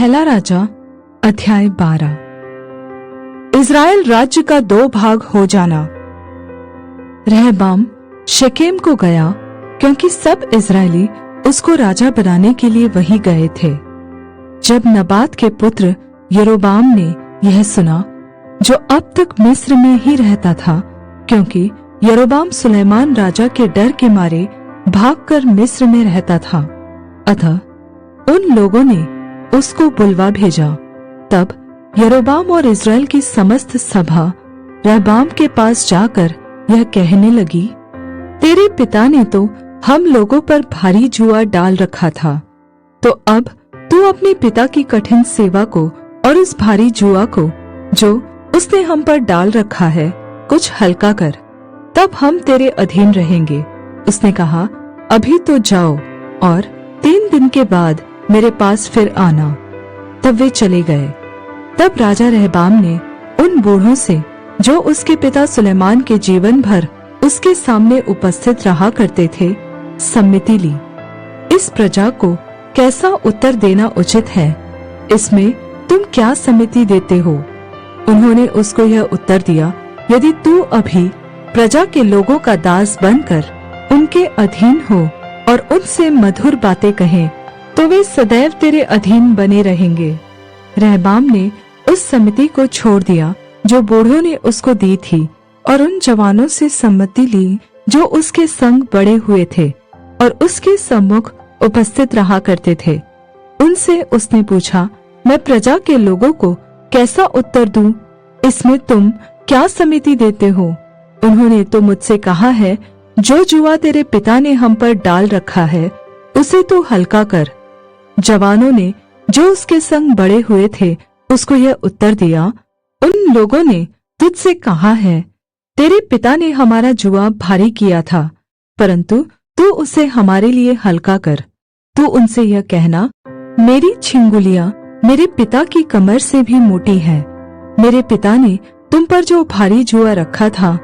पहला राजा अध्याय 12। इज़राइल राज्य का 2 भाग हो जाना। रहबाम शेकेम को गया क्योंकि सब इज़राइली उसको राजा बनाने के लिए वहीं गए थे। जब नबात के पुत्र यरोबाम ने यह सुना, जो अब तक मिस्र में ही रहता था, क्योंकि यरोबाम सुलैमान राजा के डर के मारे भागकर मिस्र में रहता था, अतः उन लोगों ने उसको बुलवा भेजा। तब यरोबाम और इज़राइल की समस्त सभा रहबाम के पास जाकर यह कहने लगी, तेरे पिता ने तो हम लोगों पर भारी जुआ डाल रखा था, तो अब तू अपने पिता की कठिन सेवा को और इस भारी जुआ को जो उसने हम पर डाल रखा है कुछ हल्का कर, तब हम तेरे अधीन रहेंगे। उसने कहा, अभी तो जाओ और 3 दिन के बाद मेरे पास फिर आना। तब वे चले गए। तब राजा रहबाम ने उन बूढ़ों से, जो उसके पिता सुलेमान के जीवन भर उसके सामने उपस्थित रहा करते थे, सम्मति ली। इस प्रजा को कैसा उत्तर देना उचित है, इसमें तुम क्या सम्मति देते हो? उन्होंने उसको यह उत्तर दिया, यदि तू अभी प्रजा के लोगों का दास बनकर उनके अधीन हो और उनसे मधुर बातें कहे, तो वे सदैव तेरे अधीन बने रहेंगे। रहबाम ने उस समिति को छोड़ दिया जो बूढ़ों ने उसको दी थी, और उन जवानों से सम्मति ली जो उसके संग बड़े हुए थे और उसके सम्मुख उपस्थित रहा करते थे। उनसे उसने पूछा, मैं प्रजा के लोगों को कैसा उत्तर दूं? इसमें तुम क्या सम्मति देते हो? उन्होंने तो मुझसे कहा है, जो जुआ तेरे पिता ने हम पर डाल रखा है उसे तो हल्का कर। जवानों ने, जो उसके संग बड़े हुए थे, उसको यह उत्तर दिया, उन लोगों ने तुझसे कहा है, तेरे पिता ने हमारा जुआ भारी किया था, परंतु तू उसे हमारे लिए हल्का कर। तू उनसे यह कहना, मेरी छिंगुलिया मेरे पिता की कमर से भी मोटी है। मेरे पिता ने तुम पर जो भारी जुआ रखा था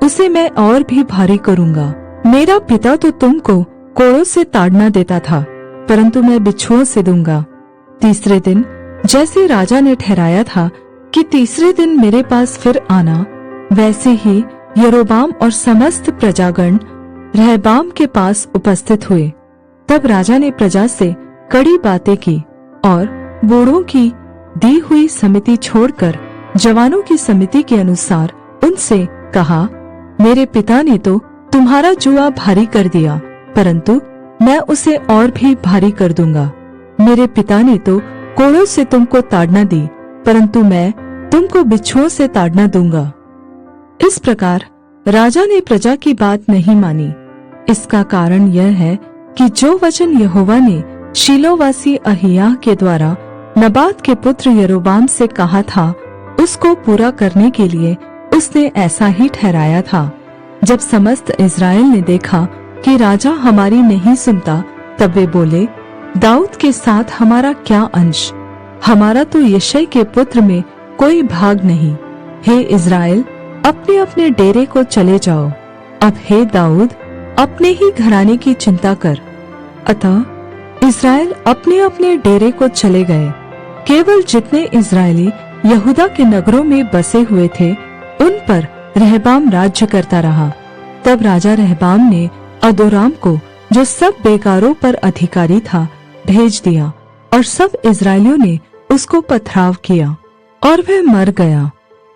उसे मैं और भी भारी करूंगा। मेरा पिता तो तुमको कोड़ों से ताड़ना देता था, परंतु मैं बिच्छुओं से दूंगा। तीसरे दिन जैसे राजा ने ठहराया था कि तीसरे दिन मेरे पास फिर आना, वैसे ही यरोबाम और समस्त प्रजागण रहबाम के पास उपस्थित हुए। तब राजा ने प्रजा से कड़ी बातें की और बूढ़ों की दी हुई समिति छोड़कर जवानों की समिति के अनुसार उनसे कहा, मेरे पिता ने तो तुम्हारा जुआ भारी कर दिया, परंतु मैं उसे और भी भारी कर दूंगा। मेरे पिता ने तो कोड़ों से तुमको ताड़ना दी, परंतु मैं तुमको बिच्छुओं से ताड़ना दूंगा। इस प्रकार राजा ने प्रजा की बात नहीं मानी। इसका कारण यह है कि जो वचन यहोवा ने शीलोवासी अहिय्याह के द्वारा नबात के पुत्र यरोबाम से कहा था, उसको पूरा करने के लिए उसने ऐसा ही ठहराया था। जब समस्त इज़राइल ने देखा कि राजा हमारी नहीं सुनता, तब वे बोले, दाऊद के साथ हमारा क्या अंश? हमारा तो यिशै के पुत्र में कोई भाग नहीं। हे इज़राइल, अपने अपने डेरे को चले जाओ। अब हे दाऊद, अपने ही घराने की चिंता कर। अतः इज़राइल अपने अपने डेरे को चले गए। केवल जितने इज़राइली यहूदा के नगरों में बसे हुए थे, उन पर रहबाम राज्य करता रहा। तब राजा रहबाम ने अदोराम को, जो सब बेगारों पर अधिकारी था, भेज दिया, और सब इज़राइलियों ने उसको पथराव किया और वह मर गया।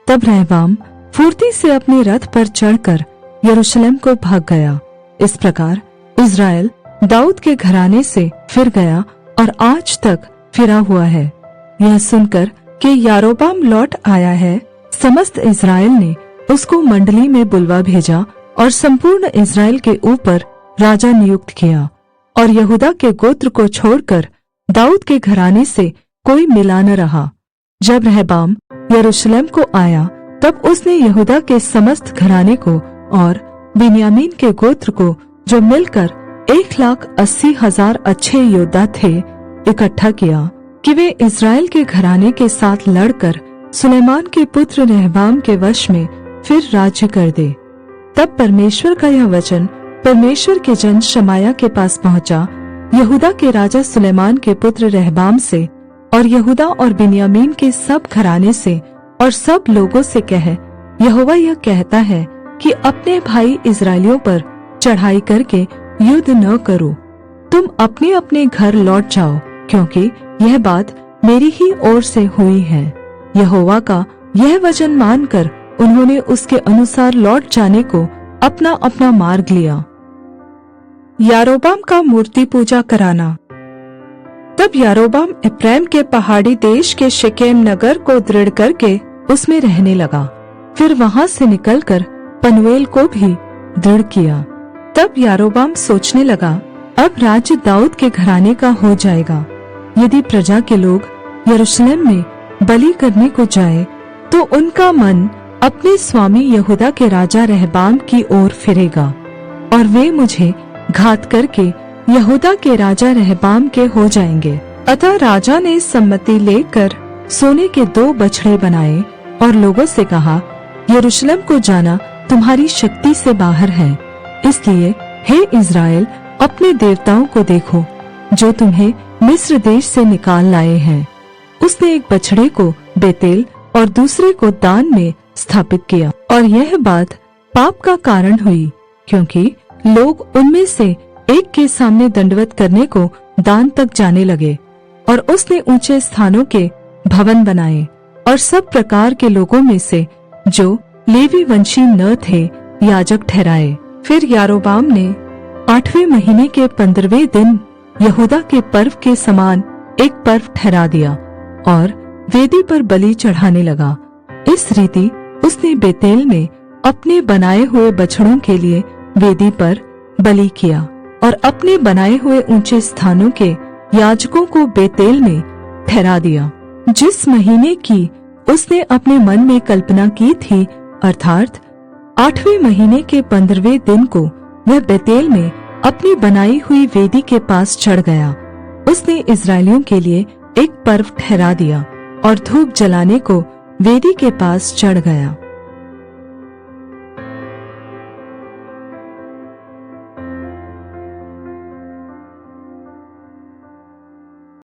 तब रहबाम फुर्ती से अपने रथ पर चढ़कर यरूशलेम को भाग गया। इस प्रकार इज़राइल दाऊद के घराने से फिर गया और आज तक फिरा हुआ है। यह सुनकर कि यारोबाम लौट आया है, समस्त इज़राइल ने उसको मंडली में बुलवा भेजा और संपूर्ण इज़राइल के ऊपर राजा नियुक्त किया, और यहूदा के गोत्र को छोड़कर दाऊद के घराने से कोई मिला न रहा। जब रहबाम यरूशलेम को आया, तब उसने यहूदा के समस्त घराने को और बिन्यामीन के गोत्र को, जो मिलकर 180,000 अच्छे योद्धा थे, इकट्ठा किया कि वे इज़राइल के घराने के साथ लड़कर सुलेमान के पुत्र रहबाम के वश में फिर राज्य कर दे। तब परमेश्वर का यह वचन परमेश्वर के जन शमाया के पास पहुंचा, यहूदा के राजा सुलेमान के पुत्र रहबाम से, और यहूदा और बिन्यामीन के सब घराने से और सब लोगों से कह, यहोवा यह कहता है कि अपने भाई इस्राएलियों पर चढ़ाई करके युद्ध न करो। तुम अपने अपने घर लौट जाओ, क्योंकि यह बात मेरी ही ओर से हुई है। यहोवा का यह वचन मानकर उन्होंने उसके अनुसार लौट जाने को अपना अपना मार्ग लिया। यारोबाम का मूर्ति पूजा कराना। तब यारोबाम एप्रैम के पहाड़ी देश के शेकेम नगर को दृढ़ करके उसमें रहने लगा। फिर वहां से निकलकर पनूएल को भी दृढ़ किया। तब यारोबाम सोचने लगा, अब राज्य दाऊद के घराने का हो जाएगा। यदि प्रजा के लोग यरूशलेम में बलि करने को जाए तो उनका मन अपने स्वामी यहूदा के राजा रहबाम की ओर फिरेगा और वे मुझे घात करके यहूदा के राजा रहबाम के हो जाएंगे। अतः राजा ने सम्मति लेकर सोने के 2 बछड़े बनाए और लोगों से कहा, यरूशलेम को जाना तुम्हारी शक्ति से बाहर है। इसलिए हे इज़राइल, अपने देवताओं को देखो जो तुम्हें मिस्र देश से निकाल लाए हैं। उसने एक बछड़े को बेतेल और दूसरे को दान में स्थापित किया। और यह बात पाप का कारण हुई, क्योंकि लोग उनमें से एक के सामने दंडवत करने को दान तक जाने लगे। और उसने ऊंचे स्थानों के भवन बनाए और सब प्रकार के लोगों में से जो लेवी वंशी न थे याजक ठहराए। फिर यारोबाम ने 8वें महीने के 15वें दिन यहूदा के पर्व के समान एक पर्व ठहरा दिया और वेदी पर बलि चढ़ाने लगा। इस रीति उसने बेतेल में अपने बनाए हुए बछड़ों के लिए वेदी पर बलि किया और अपने बनाए हुए ऊंचे स्थानों के याजकों को बेतेल में ठहरा दिया। जिस महीने की उसने अपने मन में कल्पना की थी, अर्थात 8वें महीने के 15वें दिन को वह बेतेल में अपनी बनाई हुई वेदी के पास चढ़ गया। उसने इस्राएलियों के लिए एक पर्व ठहरा दिया और धूप जलाने को वेदी के पास चढ़ गया।